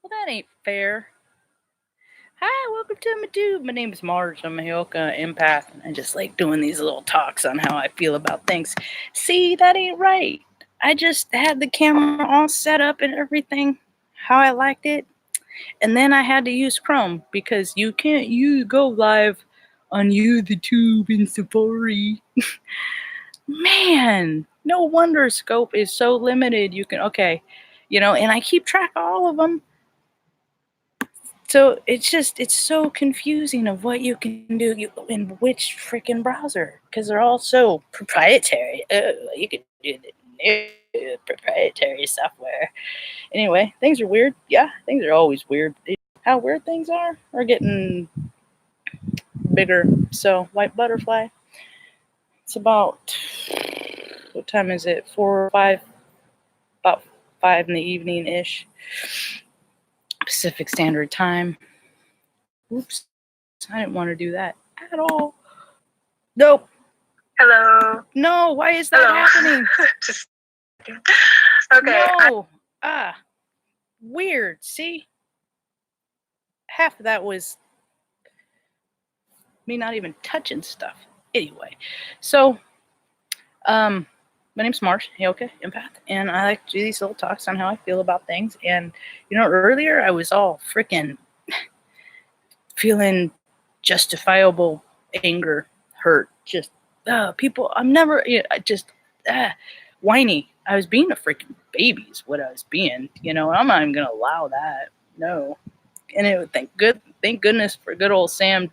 Well, that ain't fair. Hi, welcome to my tube. My name is Marge. I'm a heyoka empath, and I just like doing these little talks on how I feel about things. See, that ain't right. I just had the camera all set up and everything, how I liked it, and then I had to use Chrome because you can't go live on the tube in Safari. Man, no wonder scope is so limited. You can and I keep track of all of them. So it's so confusing of what you can do in which freaking browser because they're all so proprietary. You can do the new proprietary software. Anyway, things are weird. Yeah, things are always weird. How weird things are getting bigger. So, white butterfly. It's about, what time is it? 4 or 5? About 5 in the evening-ish. Pacific Standard Time. Oops. I didn't want to do that at all. Nope. Hello. No, why is that happening? Just okay. No. Weird. See? Half of that was me not even touching stuff. Anyway, so my name's Marge, heyoka empath, and I like to do these little talks on how I feel about things. And earlier I was all freaking feeling justifiable anger, hurt, just people. I'm never just whiny. I was being a freaking baby is what I was being, and I'm not even gonna allow that. No. And thank goodness for good old Sam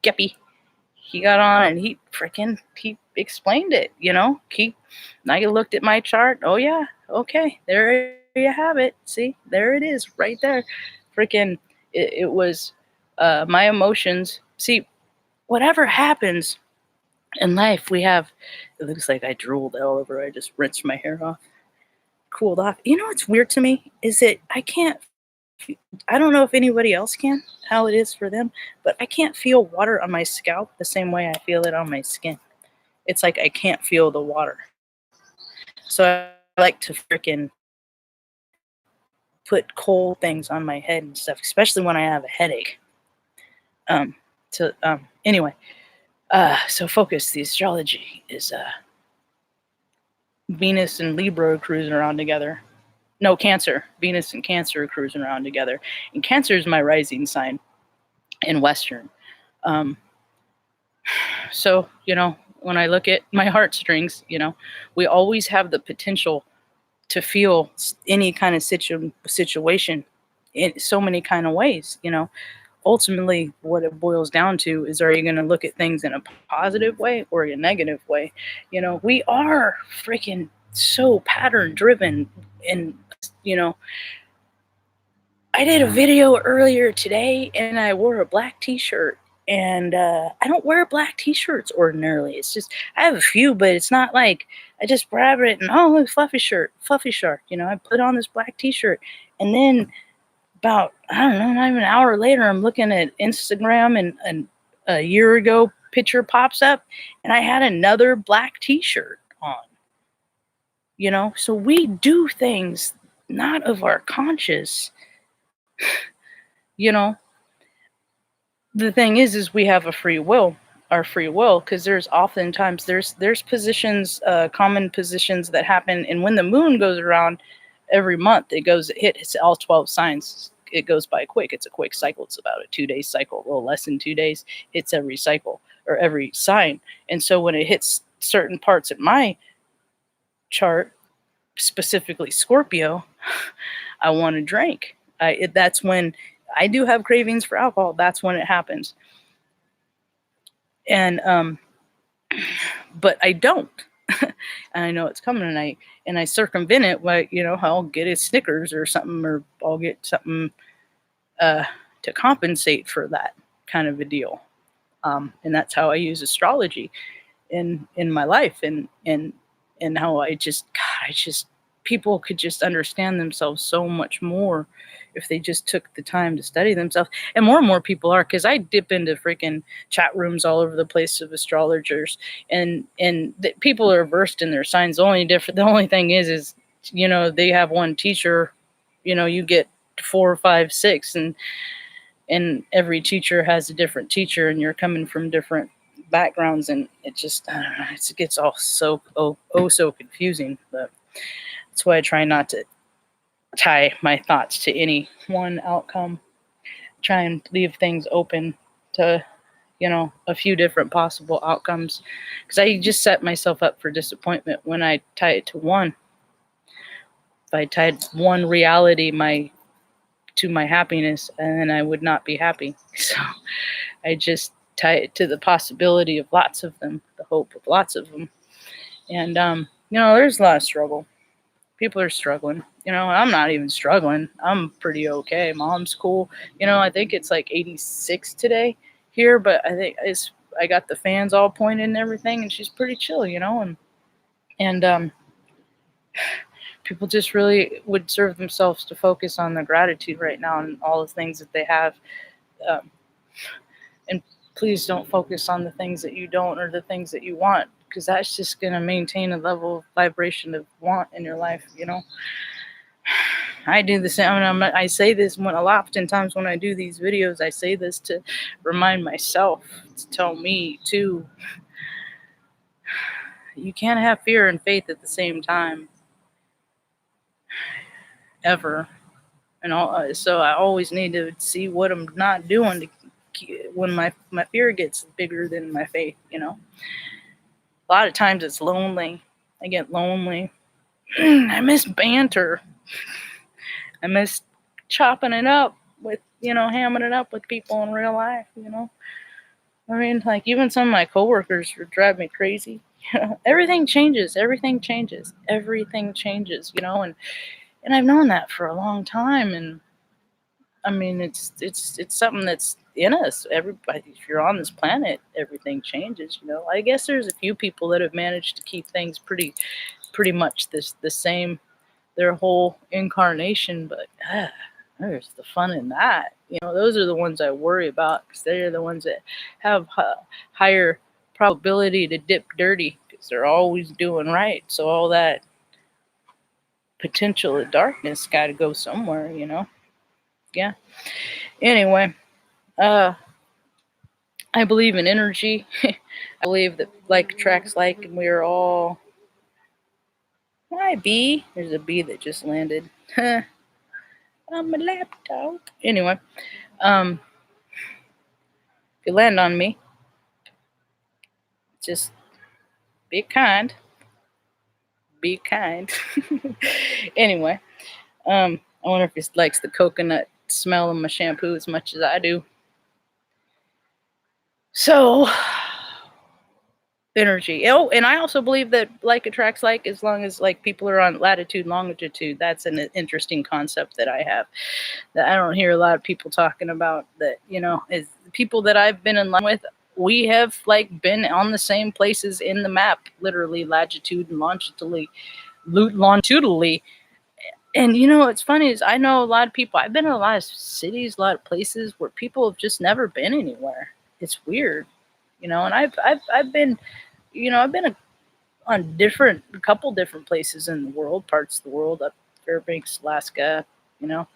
Geppy. He got on and he explained it, I looked at my chart. Oh yeah, okay, there you have it. See, there it is, right there. Freaking, it was my emotions. See, whatever happens in life, we have. It looks like I drooled all over. I just rinsed my hair off, cooled off. What's weird to me is that I don't know if anybody else can, how it is for them, but I can't feel water on my scalp the same way I feel it on my skin. It's like I can't feel the water. So I like to freaking put cold things on my head and stuff, especially when I have a headache. Anyway, so focus. The astrology is Venus and Libra are cruising around together. No, Cancer. Venus and Cancer are cruising around together. And Cancer is my rising sign in Western. So, when I look at my heartstrings, we always have the potential to feel any kind of situation in so many kind of ways, Ultimately, what it boils down to is, are you going to look at things in a positive way or a negative way? We are freaking so pattern driven. And, I did a video earlier today and I wore a black t-shirt. And I don't wear black t-shirts ordinarily. It's just, I have a few, but it's not like I just grab it and, oh, look, fluffy shark. I put on this black t-shirt. And then about, I don't know, not even an hour later, I'm looking at Instagram and a year ago picture pops up and I had another black t-shirt on. So we do things not of our conscious. The thing is we have our free will, because there's oftentimes there's positions, common positions that happen, and when the moon goes around every month, it hits all 12 signs. It goes by quick. It's a quick cycle. It's about a 2-day cycle, a little less than 2 days. It's every cycle or every sign. And so when it hits certain parts of my chart, specifically Scorpio, I want to drink. That's when I do have cravings for alcohol. That's when it happens. And but I don't. And I know it's coming, and I circumvent it by, I'll get a Snickers or something, or I'll get something to compensate for that kind of a deal. And that's how I use astrology in my life, and how I just people could just understand themselves so much more if they just took the time to study themselves. And more people are, because I dip into freaking chat rooms all over the place of astrologers, and people are versed in their signs. The only thing is they have one teacher. You get 4, 5, 6, and every teacher has a different teacher, and you're coming from different backgrounds, and it just, I don't know, it gets all so so confusing. But that's why I try not to tie my thoughts to any one outcome. Try and leave things open to, a few different possible outcomes, because I just set myself up for disappointment when I tie it to one. If I tied one reality to my happiness, and then I would not be happy. So I just tie it to the possibility of lots of them, the hope of lots of them. And there's a lot of struggle. People are struggling. I'm not even struggling. I'm pretty okay. Mom's cool. I think it's like 86 today here, but I think I got the fans all pointed and everything, and she's pretty chill, and people just really would serve themselves to focus on their gratitude right now and all the things that they have. And please don't focus on the things that you don't or the things that you want, because that's just going to maintain a level of vibration of want in your life, I do the same. I say this oftentimes when I do these videos, I say this to remind myself, to tell me too, you can't have fear and faith at the same time, ever. And so I always need to see what I'm not doing when my fear gets bigger than my faith, A lot of times it's lonely. I get lonely. I miss banter. I miss chopping it up with, hamming it up with people in real life, I mean, like, even some of my coworkers would drive me crazy. Everything changes, and I've known that for a long time. And I mean, it's something that's in us. Everybody, if you're on this planet, everything changes. I guess there's a few people that have managed to keep things pretty much the same their whole incarnation, but there's the fun in that. Those are the ones I worry about, because they're the ones that have higher probability to dip dirty, because they're always doing right. So all that potential of darkness got to go somewhere, Yeah. Anyway, I believe in energy. I believe that like attracts like, and we are all. Hi, bee. There's a bee that just landed on my laptop. Anyway, if you land on me, just be kind. Be kind. Anyway, I wonder if he likes the coconut smell of my shampoo as much as I do. So, energy. Oh, and I also believe that like attracts like, as long as like people are on latitude, longitude. That's an interesting concept that I have, that I don't hear a lot of people talking about. That, is people that I've been in line with. We have like been on the same places in the map, literally latitude and longitudinally. And what's funny is I know a lot of people. I've been in a lot of cities, a lot of places where people have just never been anywhere. It's weird, and I've been, I've been on a couple different places in the world, parts of the world, up Fairbanks, Alaska. Got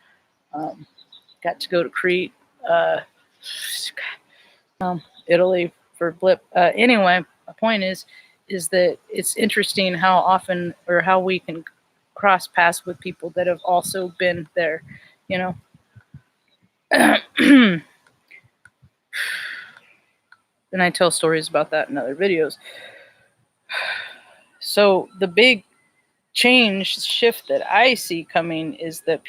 to go to Crete, Italy for a blip. Anyway, my point is that it's interesting how often, or how we can cross paths with people that have also been there, And I tell stories about that in other videos. So the big shift that I see coming is that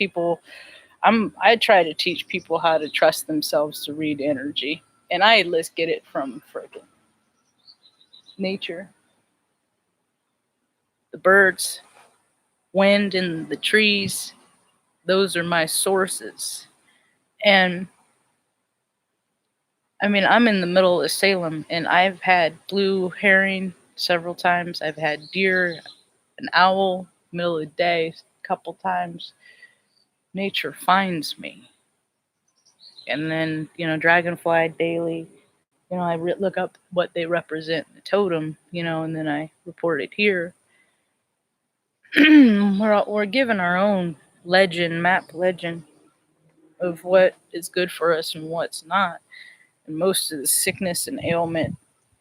I try to teach people how to trust themselves to read energy. And let's get it from freaking nature. The birds, wind in the trees, those are my sources. And I mean, I'm in the middle of Salem, and I've had blue heron several times. I've had deer, an owl, middle of the day, a couple times. Nature finds me. And then, dragonfly daily. I look up what they represent in the totem, and then I report it here. We're given our own map legend. of what is good for us and what's not. And most of the sickness and ailment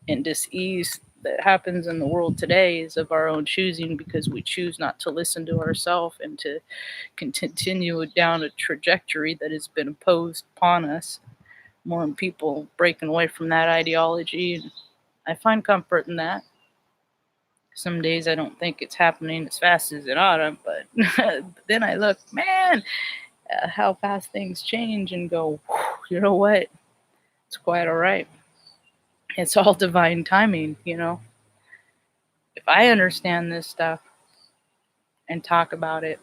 and dis-ease that happens in the world today is of our own choosing, because we choose not to listen to ourselves and to continue down a trajectory that has been imposed upon us. More people breaking away from that ideology, and I find comfort in that. Some days I don't think it's happening as fast as it ought to, but then I look, man, how fast things change, and go, you know what? It's quite all right. It's all divine timing, you know. If I understand this stuff and talk about it,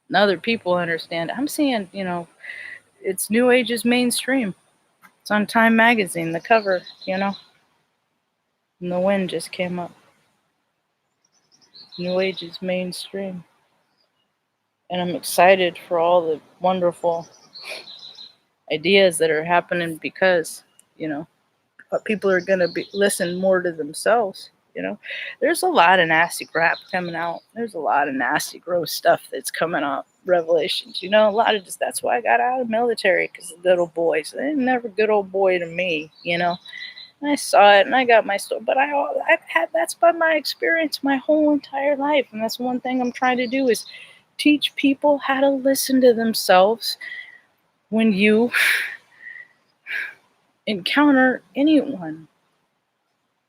and other people understand, I'm seeing, you know, it's New Age is mainstream. It's on Time magazine, the cover, you know. And the wind just came up. New Age is mainstream. And I'm excited for all the wonderful ideas that are happening, because, you know, people are going to be listen more to themselves. You know, there's a lot of nasty crap coming out. There's a lot of nasty, gross stuff that's coming out. Revelations, you know, a lot of just, that's why I got out of the military, because of little boys. They ain't never good old boy to me, you know. And I saw it and I got my story, but I've had, that's been my experience my whole entire life. And that's one thing I'm trying to do, is teach people how to listen to themselves when you encounter anyone,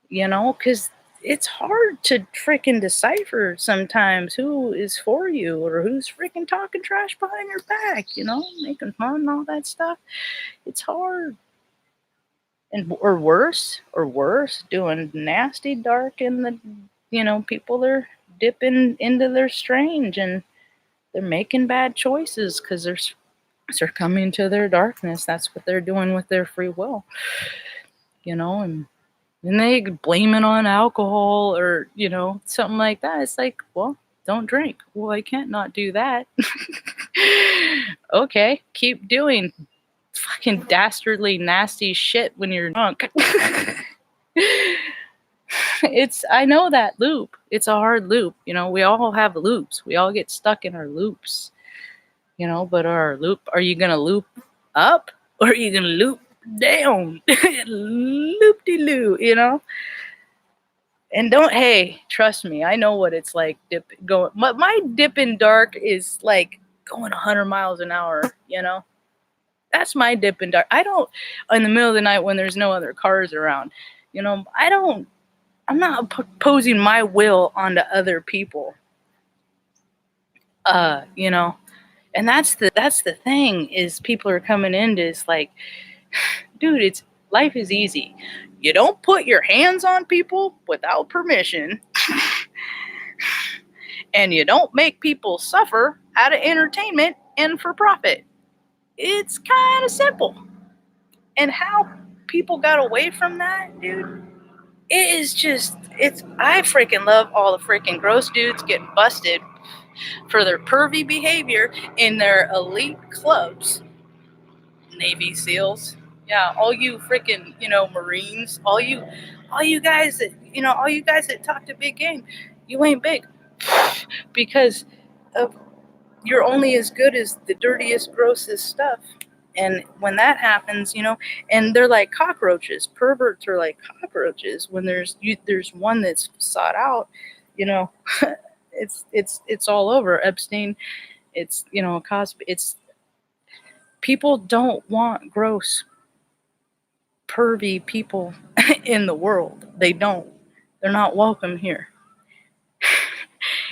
you know, because it's hard to freaking decipher sometimes who is for you or who's freaking talking trash behind your back, you know, making fun and all that stuff. It's hard. And or worse, doing nasty, dark, and the, you know, people are dipping into their strange, and they're making bad choices because they're coming to their darkness. That's what they're doing with their free will, you know, and they blame it on alcohol or, you know, something like that. It's like, well, don't drink. Well, I can't not do that. Okay, keep doing fucking dastardly, nasty shit when you're drunk. I know that loop. It's a hard loop. You know, we all have loops. We all get stuck in our loops, you know, but are you going to loop up or are you going to loop down? Loop-de-loo, you know? And hey, trust me, I know what it's like going. My dip in dark is like going 100 miles an hour, you know? That's my dip in dark. I don't, in the middle of the night when there's no other cars around, you know, I'm not posing my will onto other people. You know, and that's the thing, is people are coming into, it's like, dude, life is easy. You don't put your hands on people without permission. And you don't make people suffer out of entertainment and for profit. It's kind of simple. And how people got away from that, dude, it is just, I freaking love all the freaking gross dudes getting busted for their pervy behavior in their elite clubs. Navy SEALs. Yeah, all you freaking, you know, Marines, all you guys that, you know, all you guys that talk to big game, you ain't big. Because of, you're only as good as the dirtiest, grossest stuff. And when that happens, you know, and they're like cockroaches. Perverts are like cockroaches. When there's one that's sought out, you know, it's all over. Epstein, it's, you know, Cosby. It's, people don't want gross, pervy people in the world. They don't. They're not welcome here.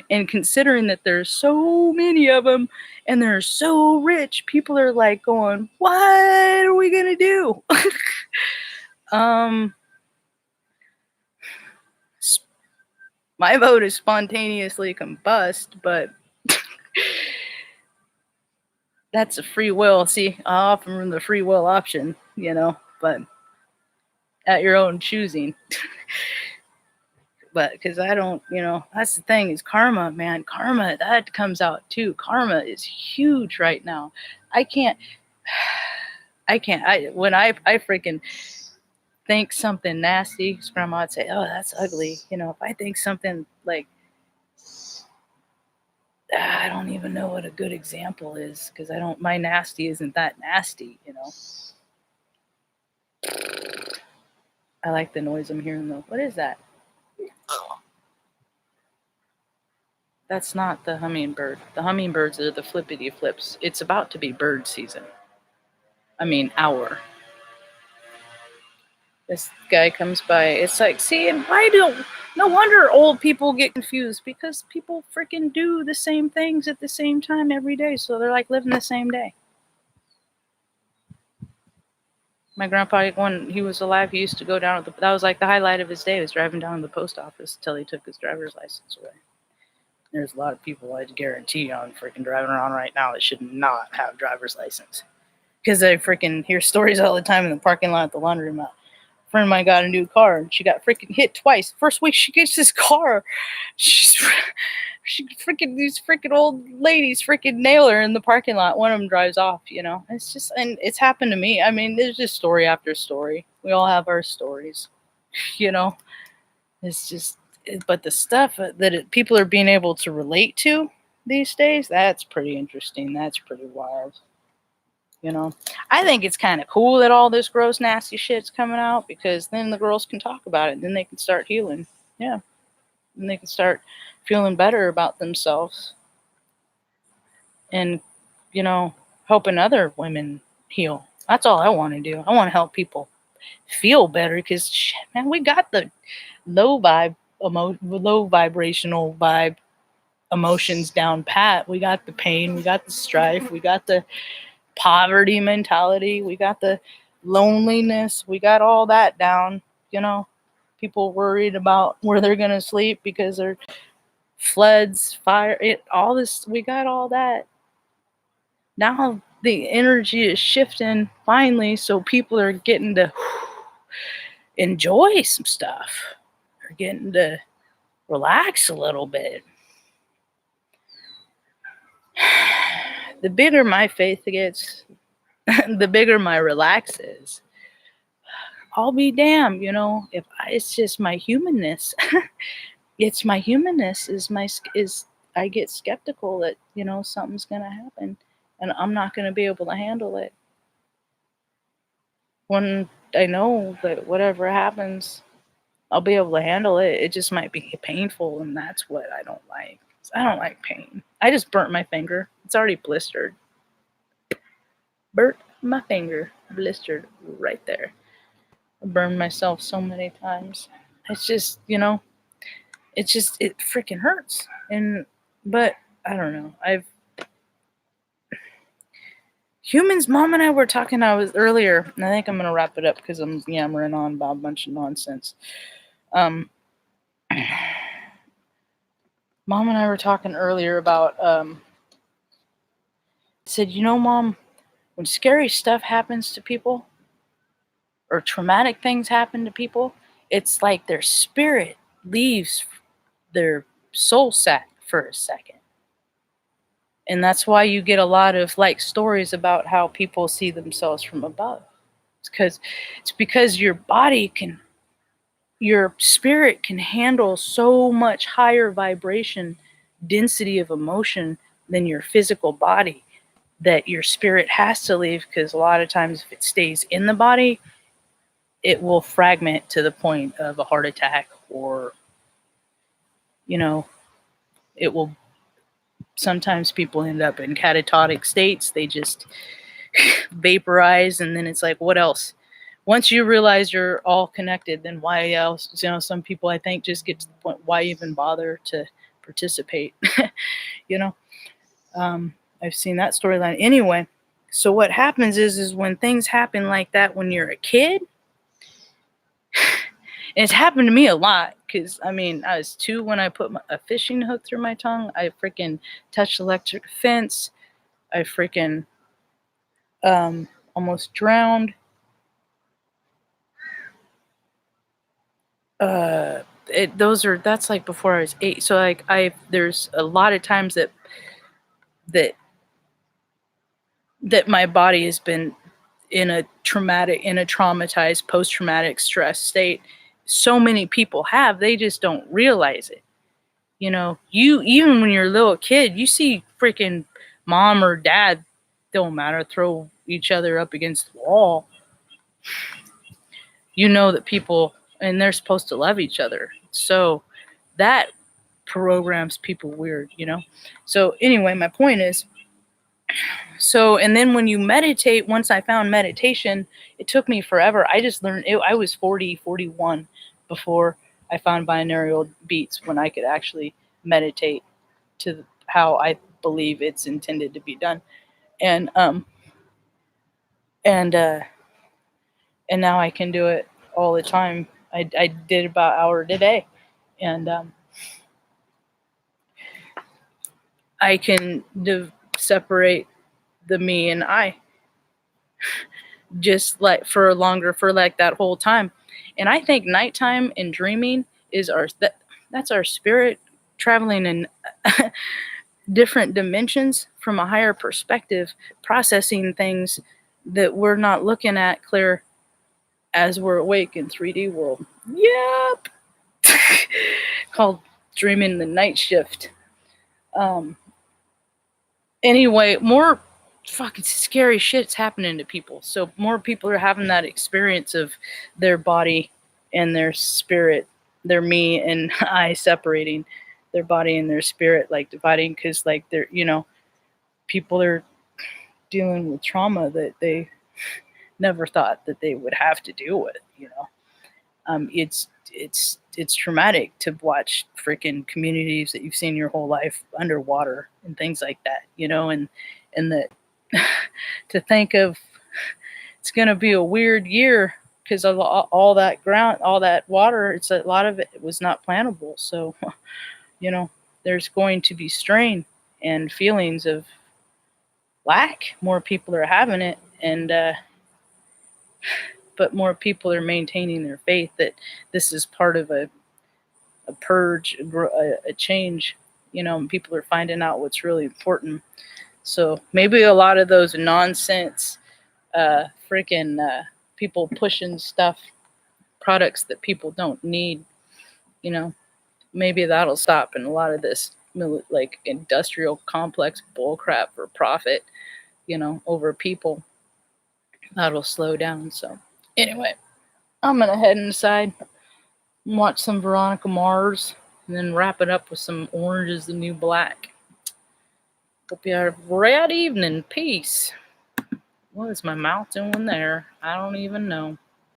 And considering that there's so many of them and they're so rich, people are like going, what are we gonna do? My vote is spontaneously combust, but that's a free will. See, I offer the free will option, you know, but at your own choosing. But because I don't, you know, that's the thing, is karma, man. Karma, that comes out too. Karma is huge right now. When I freaking think something nasty, grandma would say, oh, that's ugly. You know, if I think something like I don't even know what a good example is because my nasty isn't that nasty, you know. I like the noise I'm hearing though. What is that? That's not the hummingbird. The hummingbirds are the flippity flips. It's about to be bird season. I mean, hour. This guy comes by. It's like, see, and no wonder old people get confused because people freaking do the same things at the same time every day. So they're like living the same day. My grandpa, when he was alive, he used to go down that was like the highlight of his day, was driving down to the post office until he took his driver's license away. There's a lot of people I'd guarantee on freaking driving around right now that should not have a driver's license. Because I freaking hear stories all the time in the parking lot at the laundromat. A friend of mine got a new car and she got freaking hit twice. First week she gets this car, these freaking old ladies freaking nail her in the parking lot. One of them drives off, you know. It's just, and it's happened to me. I mean, there's just story after story. We all have our stories, you know. It's just, but the stuff that people are being able to relate to these days, that's pretty interesting. That's pretty wild. You know, I think it's kind of cool that all this gross, nasty shit's coming out because then the girls can talk about it. And then they can start healing. Yeah. And they can start feeling better about themselves and, you know, helping other women heal. That's all I want to do. I want to help people feel better because, shit, man, we got the low vibrational vibe emotions down pat. We got the pain, we got the strife, we got the poverty mentality, we got the loneliness, we got all that down. You know, people worried about where they're gonna sleep because there's floods, fire, all this. We got all that. Now the energy is shifting finally, so people are getting to enjoy some stuff. They're getting to relax a little bit. The bigger my faith gets, the bigger my relax is. I'll be damned, you know, if it's just my humanness. It's my humanness is I get skeptical that, you know, something's going to happen and I'm not going to be able to handle it. When I know that whatever happens, I'll be able to handle it. It just might be painful, and that's what I don't like. I don't like pain. I just burnt my finger. It's already blistered. Burnt my finger, blistered right there. I burned myself so many times. It's just, you know, it freaking hurts. But I don't know. Humans, Mom and I were talking earlier, and I think I'm gonna wrap it up because I'm yammering on about a bunch of nonsense. Mom and I were talking earlier about said, you know, Mom, when scary stuff happens to people or traumatic things happen to people, it's like their spirit leaves their soul sack for a second. And that's why you get a lot of like stories about how people see themselves from above. It's because your spirit can handle so much higher vibration density of emotion than your physical body, that your spirit has to leave, because a lot of times if it stays in the body, it will fragment to the point of a heart attack, or, you know, it will, sometimes people end up in catatonic states. They just vaporize, and then it's like, what else? Once you realize you're all connected, then why else? You know, some people, I think, just get to the point, why even bother to participate? You know, I've seen that storyline anyway. So what happens is when things happen like that when you're a kid, and it's happened to me a lot, because, I mean, I was 2 when I put a fishing hook through my tongue. I freaking touched the electric fence. I freaking almost drowned. That's like before I was 8. So like there's a lot of times that my body has been in a traumatized post-traumatic stress state. So many people have, they just don't realize it. You know, you even when you're a little kid, you see freaking mom or dad, don't matter, throw each other up against the wall. You know that people, and they're supposed to love each other. So that programs people weird, you know? So anyway, my point is, so, and then when you meditate, once I found meditation, it took me forever. I just learned it. I was 40, 41 before I found binaural beats when I could actually meditate to how I believe it's intended to be done. And, and, uh, and now I can do it all the time. I did about an hour a day. And, I can separate the me and I just like for longer, for like that whole time. And I think nighttime and dreaming is that's our spirit traveling in different dimensions from a higher perspective, processing things that we're not looking at clear as we're awake in 3D world. Yep. Called dreaming the night shift. Anyway, more fucking scary shit's happening to people. So more people are having that experience of their body and their spirit, their me and I separating, their body and their spirit, like dividing, because like they're, you know, people are dealing with trauma that they never thought that they would have to deal with, you know. It's traumatic to watch freaking communities that you've seen your whole life underwater and things like that, you know, and that to think of it's going to be a weird year because of all that ground, all that water. It's a lot of it was not plantable, so you know there's going to be strain and feelings of lack. More people are having it, and but more people are maintaining their faith that this is part of a purge, a change, you know, and people are finding out what's really important. So maybe a lot of those nonsense, freaking people pushing stuff, products that people don't need, you know, maybe that'll stop. And a lot of this, like industrial complex bullcrap for profit, you know, over people, that'll slow down. So anyway, I'm going to head inside and watch some Veronica Mars and then wrap it up with some Orange is the New Black. Hope you have a great evening. Peace. What is my mouth doing there? I don't even know.